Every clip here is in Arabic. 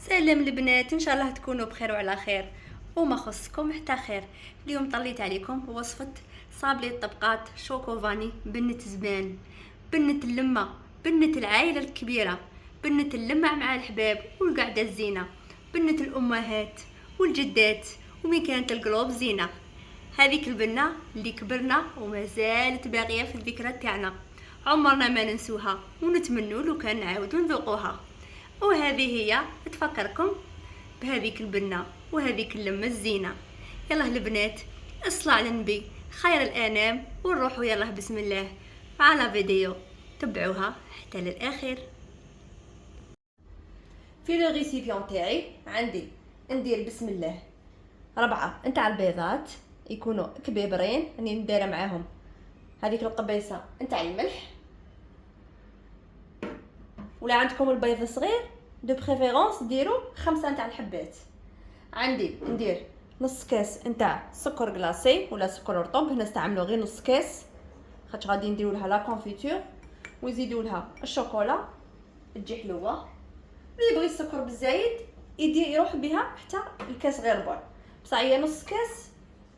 سلام البنات، ان شاء الله تكونوا بخير وعلى خير وما خصكم حتى خير. اليوم طليت عليكم وصفه صابلي الطبقات شوكو فاني، بنة زمان، بنة اللمه، بنة العائله الكبيره، بنة اللمه مع الحباب والقعده الزينه، بنة الامهات والجدات ومين كانت القلوب زينه. هذيك البنة اللي كبرنا وما زالت باقيه في الذكرى تاعنا، عمرنا ما ننسوها ونتمنوا لو كان نعاودوا نذوقوها. وهذه هي تفكركم بهذيك البنة وهذيك اللمة الزينة. يلا البنات، اصلوا على النبي خير الانام ونروحوا يلا بسم الله مع لا فيديو، تبعوها حتى للاخر. في لو ريسيبيون تاعي عندي ندير بسم الله 4 نتاع البيضات يكونوا كبيبرين، راني ندير معاهم هذيك القبيصه نتاع الملح، ولا عندكم البيض صغير دو بريفيرونس ديروا 5 نتاع الحبات. عندي ندير نص كاس نتاع سكر كلاصي ولا سكر رطب، هنا استعملوا غير نص كاس خاطش غادي نديروا لها لا كونفيتور، ويزيدوا لها الشوكولا تجي حلوه. اللي يبغي السكر بالزايد يروح بها حتى الكاس غير ربع، بصح هي نص كاس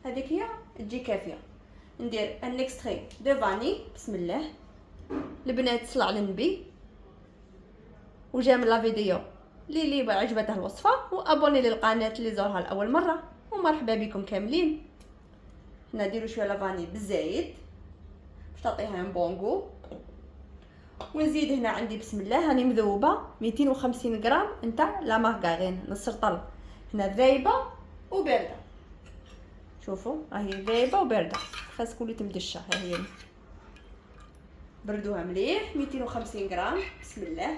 هذيك هي تجي كافيه. ندير ان اكستري دو فاني بسم الله. البنات صلوا على النبي وجامل لا فيديو اللي عجبته الوصفه وابوني للقناه اللي زورها لاول مره، ومرحبا بكم كاملين. هنا نديرو شويه لافاني بالزايد باش تعطيها ان بونغو، ونزيد هنا عندي بسم الله راني مذوبه 250 غرام نتاع لا مارغارين نص رطل، هنا ذايبه وبارده، شوفوا راهي ذايبه وبارده خاص كل تمدشه. ها هي بردوها مليح 250 غرام بسم الله.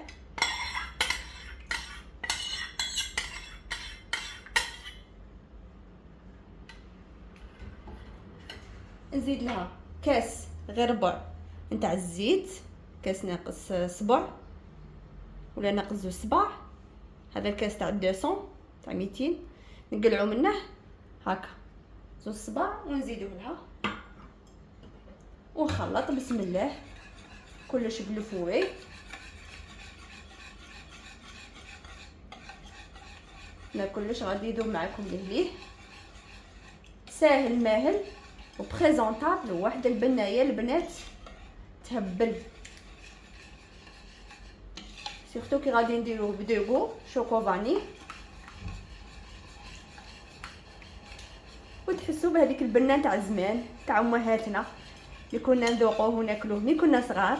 نزيد لها كاس غير ربع نتاع الزيت، كاس ناقص صبع ولا ناقص 2 صباع، هذا الكاس تاع 200 تاع 200 نقلعوا منه هكا 2 صباع ونزيدوه لها ونخلط بسم الله كلش بالفوي. لا كلش غادي يذوب معكم لهليه، ساهل ماهل وبريزونطابل، واحده البنايه البنات تهبل، سورتو كي غادي نديروه بدوغو شوكو فاني وتحسوا بهذيك البنه تاع زمان تاع امهاتنا اللي كنا نذوقوه وناكلوه ملي كنا صغار.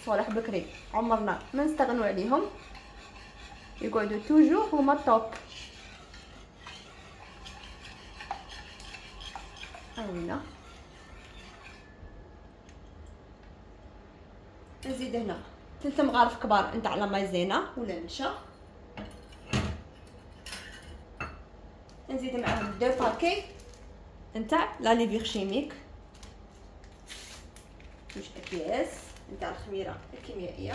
صالح بكري عمرنا ما نستغنوا عليهم، يقعدوا توجور هما الطوب. هاوينا نزيد هنا 3 مغارف كبار نتاع لا مايزينا ولا نشا، نزيد معاهم 2 باكي نتاع لا ليفير شيميك، جوج اكياس نتاع الخميره الكيميائيه،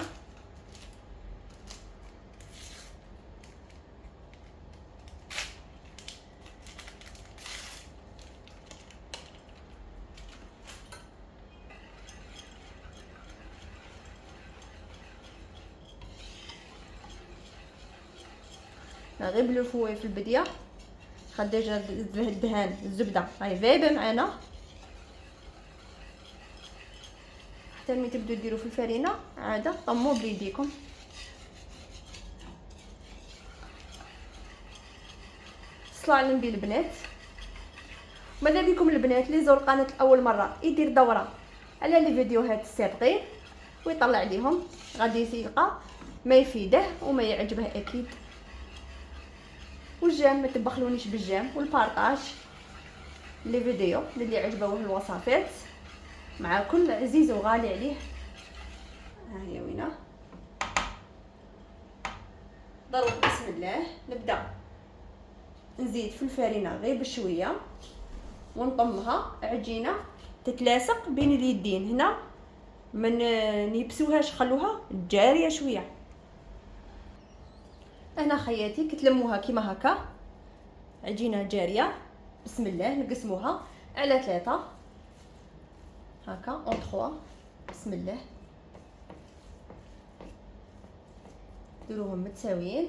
غير بلوفوي في البديه خديجه الدهان الزبده هاي ذايبه معانا حتى ملي تبداو ديروا في الفرينه عاده طموا بيديكم. صلوا على النبي البنات، ماذا بكم البنات اللي يزور القناه لاول مره يدير دوره على لي فيديوهات السابقين ويطلع عليهم، غادي يلقى ما يفيده وما يعجبه اكيد. والجيم ما تبخلونيش بالجيم والبارطاج لي فيديو اللي عجبوه الوصفات مع كل عزيز وغالي عليه. ها هي وينه ضرب بسم الله. نبدا نزيد في الفرينه غير بشويه ونطمها عجينه تتلاصق بين اليدين، هنا من نيبسوهاش خلوها جاريه شويه. هنا خياتي كتلموها كيما هكا عجينه جاريه بسم الله، نقسموها على 3 هكا اون 3 بسم الله. ديروهم متساويين.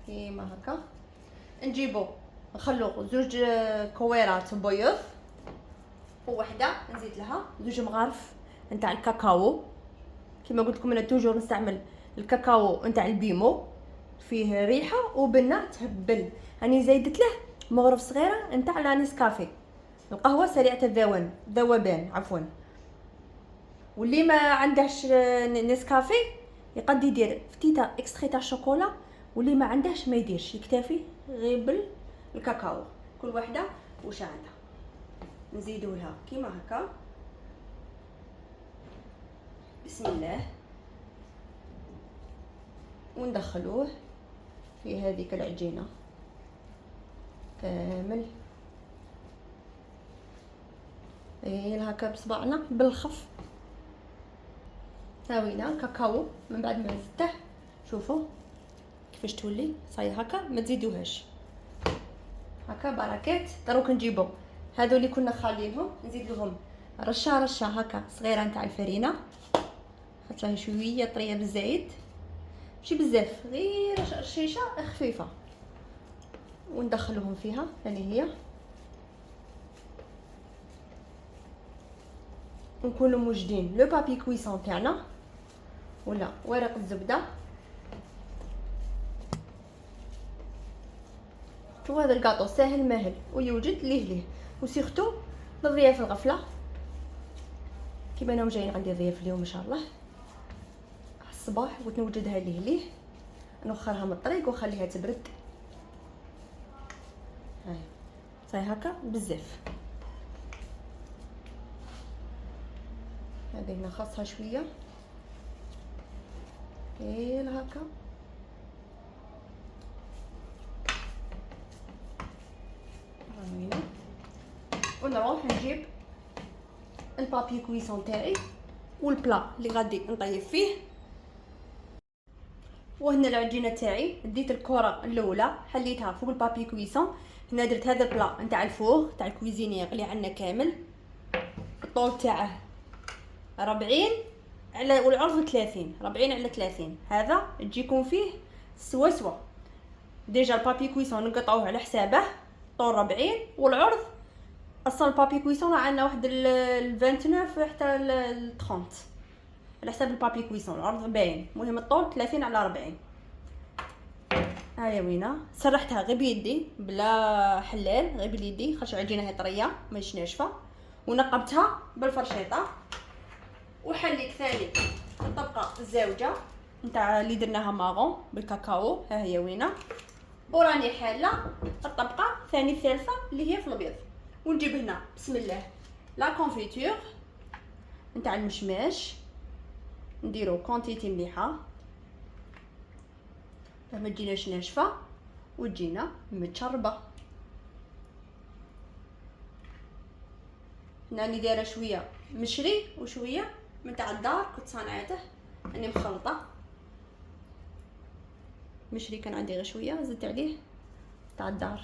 كيما هكا. نجيبو نخلو زوج كويرات بيض، ووحده نزيد لها زوج مغارف نتاع الكاكاو. كما قلت لكم انا توجور نستعمل الكاكاو نتاع البيمو، فيه ريحه وبنه تهبل. راني زايدت له مغرف صغيره نتاع لا نسكافي، القهوه سريعه الذوبان عفوا. واللي ما عندهش نسكافي يقد يدير فتيته اكستري تاع الشوكولا، واللي ما عندهش ما يديرش، يكتفي غير بالكاكاو. كل وحده واش عندها. نزيدوا لها كيما هكا. بسم الله. وندخلوه في هذيك العجينه كامل. هكا بصبعنا بالخف. ساوينا كاكاو من بعد ما زدته. شوفوا كيفاش تولي صاي هكا، ما تزيدوهاش هكا بركات. دروك نجيبو هادو اللي كنا خالينهم نزيد لهم رشه هكا صغيره نتاع الفرينه، خاطرها شويه طريه بالزايد، ماشي بزاف، غير رشيشه خفيفه. وندخلوهم فيها ثاني هي. نكونوا موجدين لو بابي كويسون تاعنا ولا ورق الزبده. وهذا الكاطو ساهل ماهل ويوجد ليه وسيرتو للضياف الغفله. كيما انهم جايين عندي ضياف اليوم ان شاء الله الصباح، قلت نوجدها ليه نوخرها من الطريق وخليها تبرد. هاي صاي هكا بزاف. هذه نخصها شويه غير هكا. ونروح نجيب البابي كويسون تاعي والبلا اللي غادي نطيب فيه. وهنا العجينه تاعي ديت الكره الاولى حليتها فوق البابي كويسون. هنا درت هذا البلا نتاع الفوغ تاع الكويزينيير اللي عندنا كامل. الطول تاعه 40 على والعرض 30، 40 على 30. هذا تجيكم فيه سوا. ديجا البابي كويسون نقطعوه على حسابه، طول 40 والعرض اصلا البابي كويسون عندنا واحد 29 حتى 30 على حساب البابي كويسون. العرض باين، المهم الطول 30 على 40. هاهي وينه. سرحتها غير بيدي بلا حلال، غير بيدي خاطر العجينه هي طريه ماهيش ناشفه. ونقبتها بالفرشيطه. وحليت ثاني الطبقه الزاوجه نتاع اللي درناها ماغون بالكاكاو. ها هي وينه. وراني حاله الطبقه ثاني الثالثه اللي هي في الابيض. ونجيب هنا بسم الله لا كونفيتور نتاع المشماش، نديرو كونتيتي مليحه ما تجيناش ناشفه وتجينا متشربه. راني دايره شويه مشري وشويه من تاع الدار كنت صانعته، راني مخلطه. مشري كان عندي غير شويه زدت عليه تاع الدار.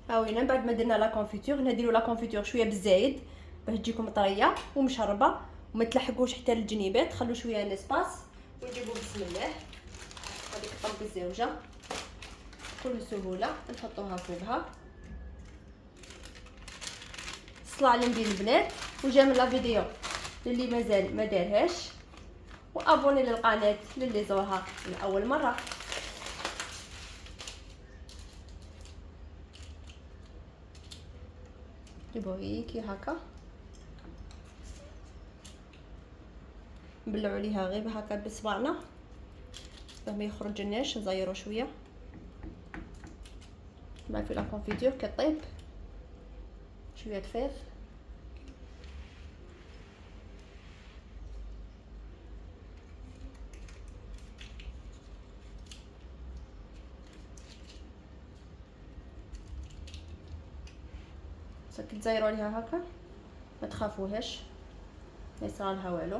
هاوينا بعد ما درنا لا كونفيتور نديرو لا كونفيتور شويه بالزايد باش تجيكم طريه ومشربه وما تلحقوش حتى للجنيبات. خلو شويه نسباس ونجيبو بسم الله هذيك الطبقه الزوجه بكل سهوله نحطوها فوقها. صلاح لندير البنات وجا من لا فيديو للي مازال ما دارهاش، وابوني للقناه للي زورها من اول مره. جيبوه هيك هكا نبلعوا عليها غير هكا بصبعنا باش ما يخرجلناش. نزيروا شويه مع في لا كونفيتور كطيب شويه خفيف. كي تزيروا عليها هكا ما تخافوهاش ما يصرالها والو.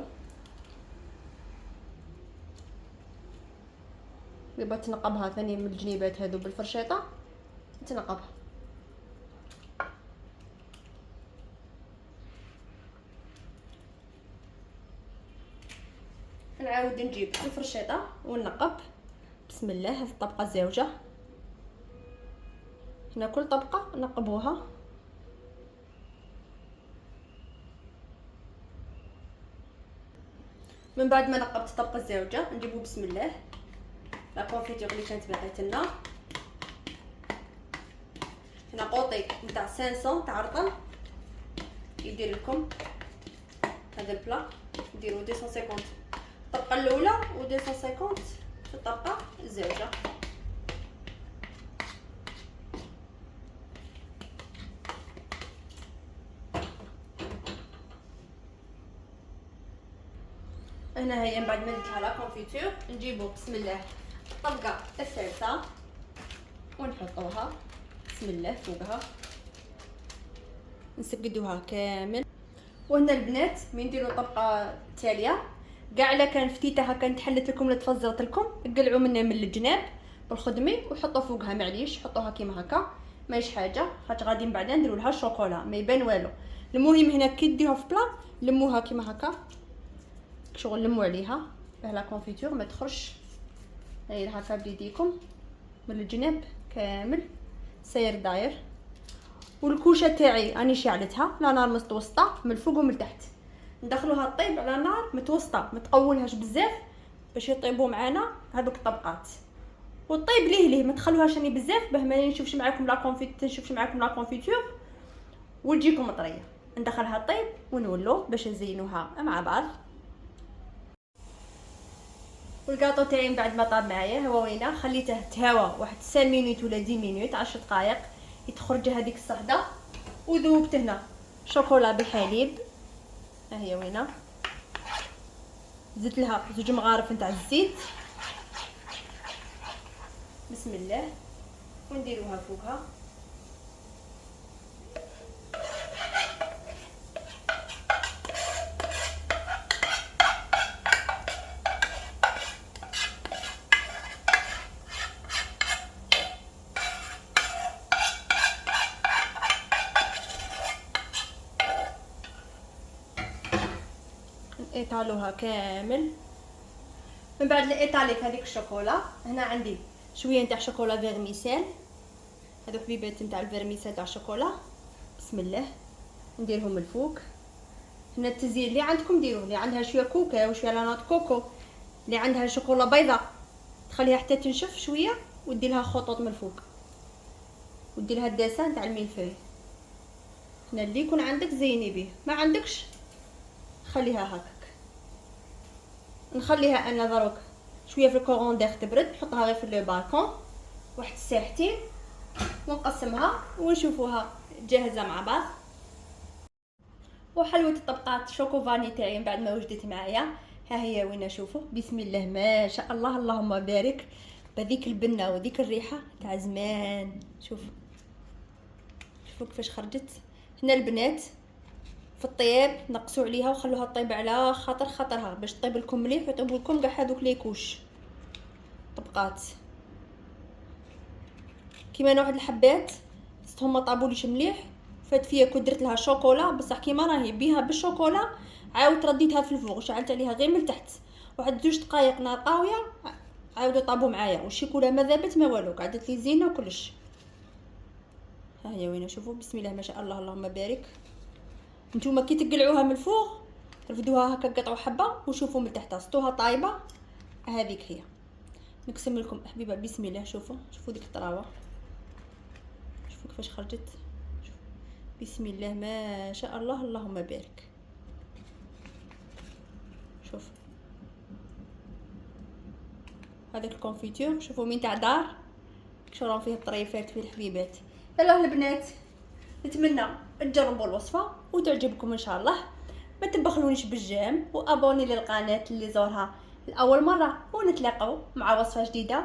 يبقى تنقبها ثاني من الجنيبات هذو بالفرشيطه تنقبها. نعاود نجيب الفرشيطه وننقب. بسم الله. هذه الطبقه الزوجه، هنا كل طبقه نقبوها. من بعد ما نقبت الطبقه الزوجه نجيبو بسم الله لا كونفيتور اللي كانت بقيت لنا. هنا قوطي نتاع 500 تاع رطل يدير لكم هذا البلا، نديرو 250 الطبقه الاولى و 250 في الطبقه الزوجه. هنا هي من بعد ما درتها لا كونفيتور نجيبو بسم الله الطبقه الثالثه ونحطوها بسم الله فوقها، نسقدوها كامل. وهنا البنات من نديروا الطبقه التاليه كاع الا كان فتيته هكا نتحلت لكم ولا تفزرت لكم قلعوا منها من الجناب بالخدمي وحطوا فوقها، معليش حطوها كيما هكا ماهيش حاجه، خاطر غادي من بعد نديروا لها الشوكولا ما يبان والو. المهم هنا كي ديروها في بلا لموها كيما هكا شغل، لموا عليها باه لا كونفيتور ما تخرجش. هاي هكا بيديكم من الجناب كامل ساير داير. والكوشه تاعي راني شعلتها لا نار متوسطه من الفوق ومن التحت، ندخلوها طيب على نار متوسطه ما تقولهاش بزاف باش يطيبوا معنا هذوك الطبقات، وطيب ليه ما تخلوهاش راني بزاف باه ما نشوفش معاكم لا كونفيتور وتجيكم طريه. ندخلها طيب ونولو باش نزينوها مع بعض. والكاطو تاعي من بعد ما طاب معايا هو وينه خليته تهوى واحد 5 مينوت ولا 10 مينوت 10 دقائق يتخرج هذيك الصهده. وذوبت هنا شوكولا بالحليب، ها هي وينه، زدت لها 2 مغارف نتاع الزيت بسم الله ونديروها فوقها. ايطالوها كامل. من بعد الايطاليك هذيك الشوكولا هنا عندي شويه نتاع شوكولا فيرميسيل، هذو حبيبات نتاع الفيرميسيل تاع الشوكولا بسم الله نديرهم الفوق. هنا التزيين اللي عندكم ديروه، اللي عندها شويه كوكا وشويه لانات كوكو، اللي عندها شوكولا بيضاء تخليها حتى تنشف شويه ودير لها خطوط من الفوق ودير لها الدسه نتاع الميلفوي. هنا اللي يكون عندك زيني به، ما عندكش خليها هكاك. نخليها انا دروك شويه في الكوروندير تبرد، نحطها غير في لو بالكون واحد ساعتين ونقسمها ونشوفوها جاهزه مع بعض. وحلوه الطبقات شوكو فاني تاعي من بعد ما وجدت معايا ها هي وين شوفوا بسم الله ما شاء الله اللهم بارك بهذيك البنه وذيك الريحه تاع زمان. شوفوا كيفاش خرجت. هنا البنات في الطياب نقصوا عليها وخلوها طيب على خاطرها باش طيب لكم مليح ويطيبوا لكم كاع هذوك ليكوش طبقات كيما انا. واحد الحبات صهم ما طابوليش مليح فات فيا كون درت لها شوكولا بصح كيما راهي بيها بالشوكولا عاود رديتها في الفوق وشعلت عليها غير من تحت واحد 2 دقائق نار طاويه عاودوا طابوا معايا والشيكولا ما ذابت ما والو قعدت لي زينه وكلش. ها هي وين شوفوا بسم الله ما شاء الله اللهم بارك. نتوما كي تقلعوها من الفوق رفدوها هكا قطعوا حبه وشوفوا من تحت سطوها طايبه هذيك هي. نقسم لكم حبيبه بسم الله. شوفوا ديك الطراوه شوفوا كيفاش خرجت. بسم الله ما شاء الله اللهم بارك. شوف هذاك الكونفيتور شوفوا من تاع دار شرون فيه الطريفات فيه الحبيبات. يلا البنات نتمنى تجربوا الوصفه وتعجبكم ان شاء الله. ما تبخلونيش بالجيم وابوني للقناه اللي زورها لاول مره ونتلاقاو مع وصفه جديده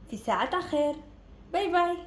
في ساعه خير. باي باي.